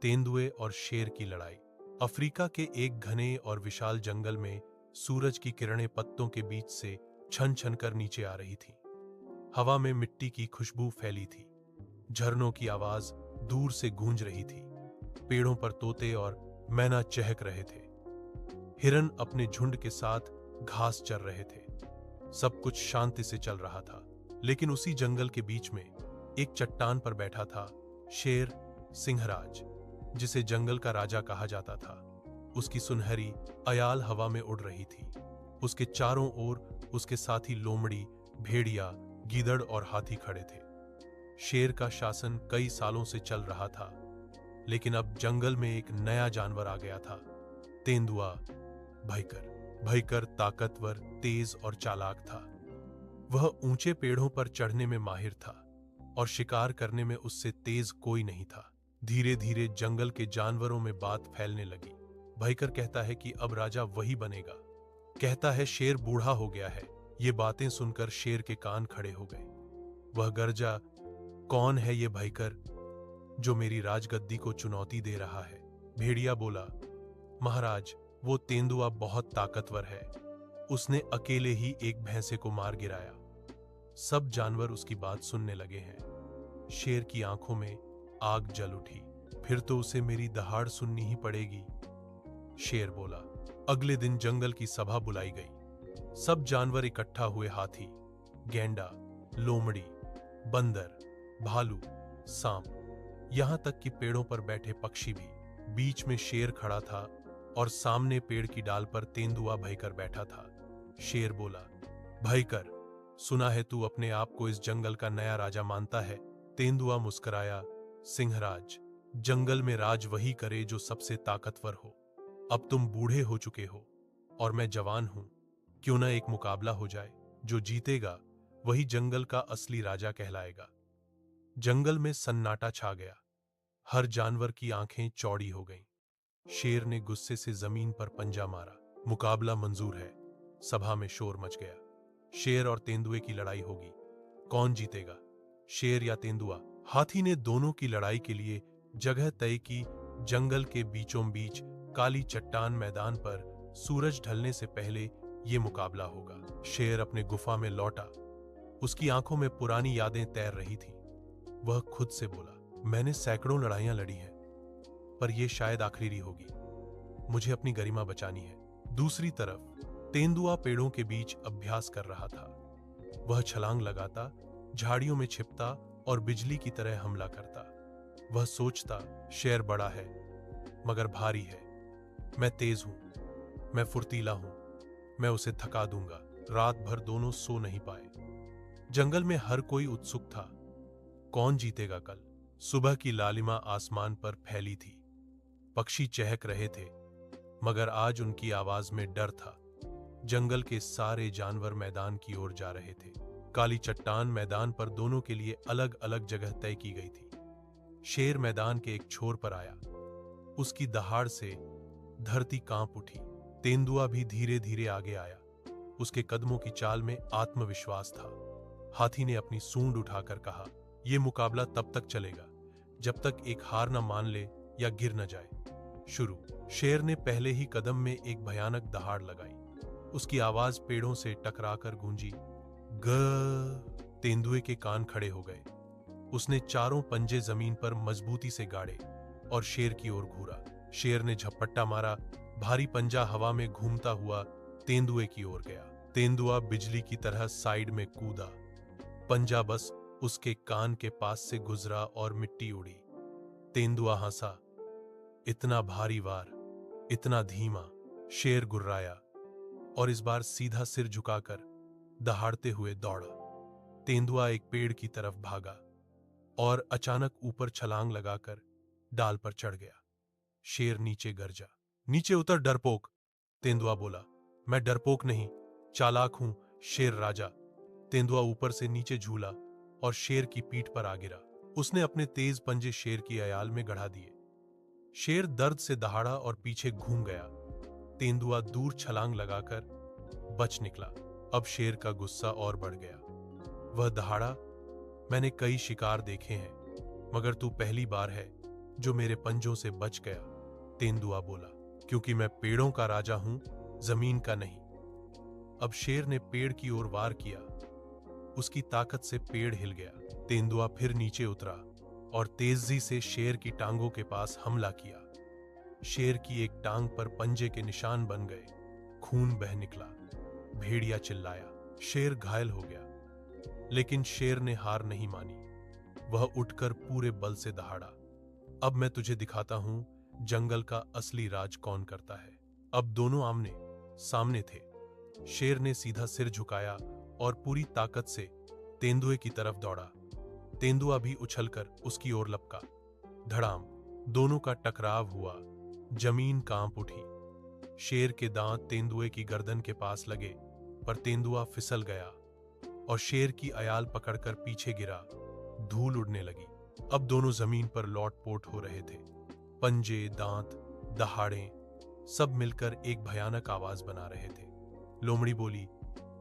तेंदुए और शेर की लड़ाई। अफ्रीका के एक घने और विशाल जंगल में सूरज की किरणें पत्तों के बीच से छन छन कर नीचे आ रही थीं। हवा में मिट्टी की खुशबू फैली थी। झरनों की आवाज दूर से गूंज रही थी। पेड़ों पर तोते और मैना चहक रहे थे। हिरन अपने झुंड के साथ घास चर रहे थे। सब कुछ शांति से चल रहा था। लेकिन उसी जंगल के बीच में एक चट्टान पर बैठा था शेर सिंहराज, जिसे जंगल का राजा कहा जाता था। उसकी सुनहरी अयाल हवा में उड़ रही थी। उसके चारों ओर उसके साथी लोमड़ी, भेड़िया, गीदड़ और हाथी खड़े थे। शेर का शासन कई सालों से चल रहा था, लेकिन अब जंगल में एक नया जानवर आ गया था, तेंदुआ। भयकर भयकर ताकतवर, तेज और चालाक था। वह ऊंचे पेड़ों पर चढ़ने में माहिर था और शिकार करने में उससे तेज कोई नहीं था। धीरे धीरे जंगल के जानवरों में बात फैलने लगी। भयकर कहता है कि अब राजा वही बनेगा। कहता है शेर बूढ़ा हो गया है। ये बातें सुनकर शेर के कान खड़े हो गए। वह गरजा, कौन है ये भयकर जो मेरी राजगद्दी को चुनौती दे रहा है? भेड़िया बोला, महाराज, वो तेंदुआ बहुत ताकतवर है। उसने अकेले ही एक भैंसे को मार गिराया। सब जानवर उसकी बात सुनने लगे हैं। शेर की आंखों में आग जल उठी। फिर तो उसे मेरी दहाड़ सुननी ही पड़ेगी, शेर बोला। अगले दिन जंगल की सभा बुलाई गई। सब जानवर इकट्ठा हुए। हाथी, गैंडा, लोमड़ी, बंदर, भालू, सांप, यहां तक कि पेड़ों पर बैठे पक्षी भी। बीच में शेर खड़ा था और सामने पेड़ की डाल पर तेंदुआ भयकर बैठा था। शेर बोला, भयकर, सुना है तू अपने आप को इस जंगल का नया राजा मानता है? तेंदुआ मुस्कुराया, सिंहराज, जंगल में राज वही करे जो सबसे ताकतवर हो। अब तुम बूढ़े हो चुके हो और मैं जवान हूं। क्यों ना एक मुकाबला हो जाए? जो जीतेगा वही जंगल का असली राजा कहलाएगा। जंगल में सन्नाटा छा गया। हर जानवर की आंखें चौड़ी हो गईं। शेर ने गुस्से से जमीन पर पंजा मारा। मुकाबला मंजूर है। सभा में शोर मच गया। शेर और तेंदुए की लड़ाई होगी। कौन जीतेगा, शेर या तेंदुआ? हाथी ने दोनों की लड़ाई के लिए जगह तय की। जंगल के बीचों बीच काली चट्टान मैदान पर सूरज ढलने से पहले यह मुकाबला होगा। शेर अपने गुफा में लौटा। उसकी आंखों में पुरानी यादें तैर रही थीं। वह खुद से बोला, मैंने सैकड़ों लड़ाइयां लड़ी हैं, पर यह शायद आखिरी होगी। मुझे अपनी गरिमा बचानी है। दूसरी तरफ तेंदुआ पेड़ों के बीच अभ्यास कर रहा था। वह छलांग लगाता, झाड़ियों में छिपता और बिजली की तरह हमला करता। वह सोचता, शेर बड़ा है मगर भारी है। मैं तेज हूं, मैं फुर्तीला हूं, मैं उसे थका दूंगा। रात भर दोनों सो नहीं पाए। जंगल में हर कोई उत्सुक था। कौन जीतेगा कल? सुबह की लालिमा आसमान पर फैली थी। पक्षी चहक रहे थे, मगर आज उनकी आवाज में डर था। जंगल के सारे जानवर मैदान की ओर जा रहे थे। काली चट्टान मैदान पर दोनों के लिए अलग अलग जगह तय की गई थी। शेर मैदान के एक छोर पर आया। उसकी दहाड़ से धरती कांप उठी। तेंदुआ भी धीरे धीरे आगे आया। उसके कदमों की चाल में आत्मविश्वास था। हाथी ने अपनी सूंड उठाकर कहा, यह मुकाबला तब तक चलेगा जब तक एक हार न मान ले या गिर न जाए। शुरू। शेर ने पहले ही कदम में एक भयानक दहाड़ लगाई। उसकी आवाज पेड़ों से टकराकर गूंजी। ग। तेंदुए के कान खड़े हो गए। उसने चारों पंजे जमीन पर मजबूती से गाड़े और शेर की ओर घूरा। शेर ने झपट्टा मारा। भारी पंजा हवा में घूमता हुआ तेंदुए की ओर गया। तेंदुआ बिजली की तरह साइड में कूदा। पंजा बस उसके कान के पास से गुजरा और मिट्टी उड़ी। तेंदुआ हंसा, इतना भारी वार, इतना धीमा। शेर गुर्राया और इस बार सीधा सिर झुकाकर दहाड़ते हुए दौड़ा। तेंदुआ एक पेड़ की तरफ भागा और अचानक ऊपर छलांग लगाकर डाल पर चढ़ गया। शेर नीचे गरजा, नीचे उतर डरपोक। तेंदुआ बोला, मैं डरपोक नहीं, चालाक हूं, शेर राजा। तेंदुआ ऊपर से नीचे झूला और शेर की पीठ पर आ गिरा। उसने अपने तेज पंजे शेर की अयाल में गड़ा दिए। शेर दर्द से दहाड़ा और पीछे घूम गया। तेंदुआ दूर छलांग लगाकर बच निकला। अब शेर का गुस्सा और बढ़ गया। वह दहाड़ा, मैंने कई शिकार देखे हैं, मगर तू पहली बार है जो मेरे पंजों से बच गया, तेंदुआ बोला, क्योंकि मैं पेड़ों का राजा हूं, जमीन का नहीं। अब शेर ने पेड़ की ओर वार किया। उसकी ताकत से पेड़ हिल गया। तेंदुआ फिर नीचे उतरा और तेजी से शेर की टांगों के पास हमला किया। शेर की एक टांग पर पंजे के निशान बन गए। खून बह निकला। भेड़िया चिल्लाया। शेर घायल हो गया, लेकिन शेर ने हार नहीं मानी। वह उठकर पूरे बल से दहाड़ा। अब मैं तुझे दिखाता हूं जंगल का असली राज कौन करता है। अब दोनों आमने सामने थे। शेर ने सीधा सिर झुकाया और पूरी ताकत से तेंदुए की तरफ दौड़ा। तेंदुआ भी उछलकर उसकी ओर लपका। धड़ाम, दोनों का टकराव हुआ। जमीन कांप उठी। शेर के दांत तेंदुए की गर्दन के पास लगे, पर तेंदुआ फिसल गया और शेर की अयाल पकड़कर पीछे गिरा। धूल उड़ने लगी। अब दोनों जमीन पर लौट-पोट हो रहे थे। पंजे, दांत, दहाड़े सब मिलकर एक भयानक आवाज बना रहे थे। लोमड़ी बोली,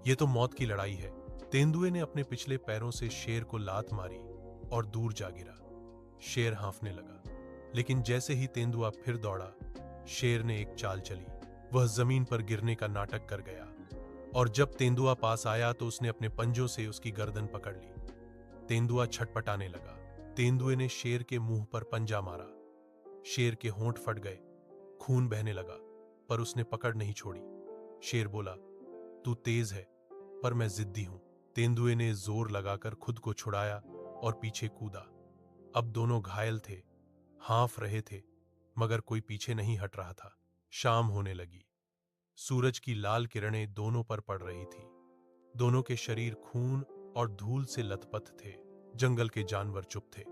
ये तो मौत की लड़ाई है। तेंदुए ने अपने पिछले पैरों से शेर को लात मारी और दूर जा गिरा। शेर हांफने लगा, लेकिन जैसे ही तेंदुआ फिर दौड़ा, शेर ने एक चाल चली। वह जमीन पर गिरने का नाटक कर गया और जब तेंदुआ पास आया तो उसने अपने पंजों से उसकी गर्दन पकड़ ली। तेंदुआ छटपटाने लगा। तेंदुए ने शेर के मुंह पर पंजा मारा। शेर के होंठ फट गए। खून बहने लगा, पर उसने पकड़ नहीं छोड़ी। शेर बोला, तू तेज है, पर मैं जिद्दी हूं। तेंदुए ने जोर लगाकर खुद को छुड़ाया और पीछे कूदा। अब दोनों घायल थे, हांफ रहे थे, मगर कोई पीछे नहीं हट रहा था। शाम होने लगी। सूरज की लाल किरणें दोनों पर पड़ रही थी। दोनों के शरीर खून और धूल से लथपथ थे। जंगल के जानवर चुप थे।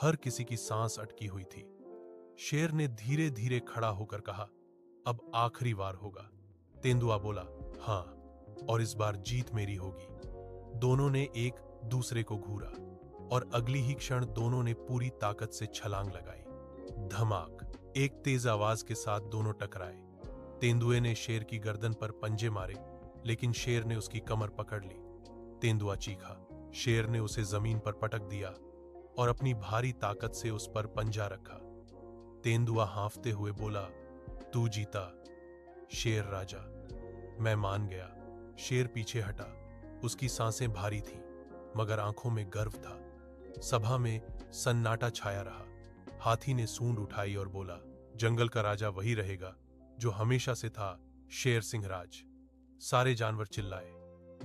हर किसी की सांस अटकी हुई थी। शेर ने धीरे धीरे खड़ा होकर कहा, अब आखिरी वार होगा। तेंदुआ बोला, हां, और इस बार जीत मेरी होगी। दोनों ने एक दूसरे को घूरा और अगली ही क्षण दोनों ने पूरी ताकत से छलांग लगाई। धमाक! एक तेज आवाज के साथ दोनों टकराए। तेंदुए ने शेर की गर्दन पर पंजे मारे, लेकिन शेर ने उसकी कमर पकड़ ली। तेंदुआ चीखा। शेर ने उसे जमीन पर पटक दिया और अपनी भारी ताकत से उस पर पंजा रखा। तेंदुआ हांफते हुए बोला, तू जीता, शेर राजा। मैं मान गया। शेर पीछे हटा। उसकी सांसें भारी थीं, मगर आंखों में गर्व था। सभा में सन्नाटा छाया रहा। हाथी ने सूंड उठाई और बोला, जंगल का राजा वही रहेगा जो हमेशा से था, शेर सिंहराज। सारे जानवर चिल्लाए,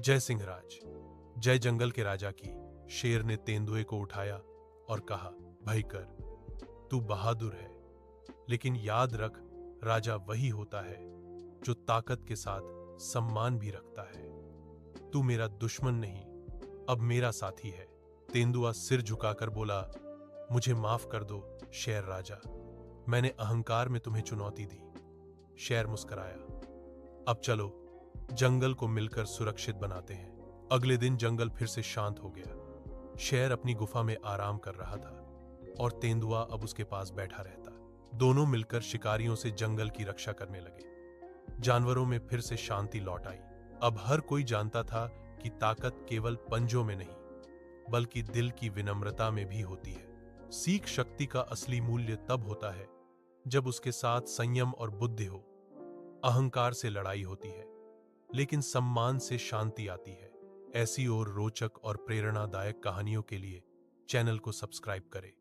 जय सिंहराज, जय जंगल के राजा की। शेर ने तेंदुए को उठाया और कहा, भयकर, तू बहादुर है, लेकिन याद रख, राजा वही होता है जो ताकत के साथ सम्मान भी रखता है। तू मेरा दुश्मन नहीं, अब मेरा साथी है। तेंदुआ सिर झुकाकर बोला, मुझे माफ कर दो शेर राजा, मैंने अहंकार में तुम्हें चुनौती दी। शेर मुस्कुराया, अब चलो जंगल को मिलकर सुरक्षित बनाते हैं। अगले दिन जंगल फिर से शांत हो गया। शेर अपनी गुफा में आराम कर रहा था और तेंदुआ अब उसके पास बैठा रहता। दोनों मिलकर शिकारियों से जंगल की रक्षा करने लगे। जानवरों में फिर से शांति लौट आई। अब हर कोई जानता था कि ताकत केवल पंजों में नहीं, बल्कि दिल की विनम्रता में भी होती है। सीख शक्ति का असली मूल्य तब होता है जब उसके साथ संयम और बुद्धि हो। अहंकार से लड़ाई होती है, लेकिन सम्मान से शांति आती है। ऐसी और रोचक और प्रेरणादायक कहानियों के लिए चैनल को सब्सक्राइब करें।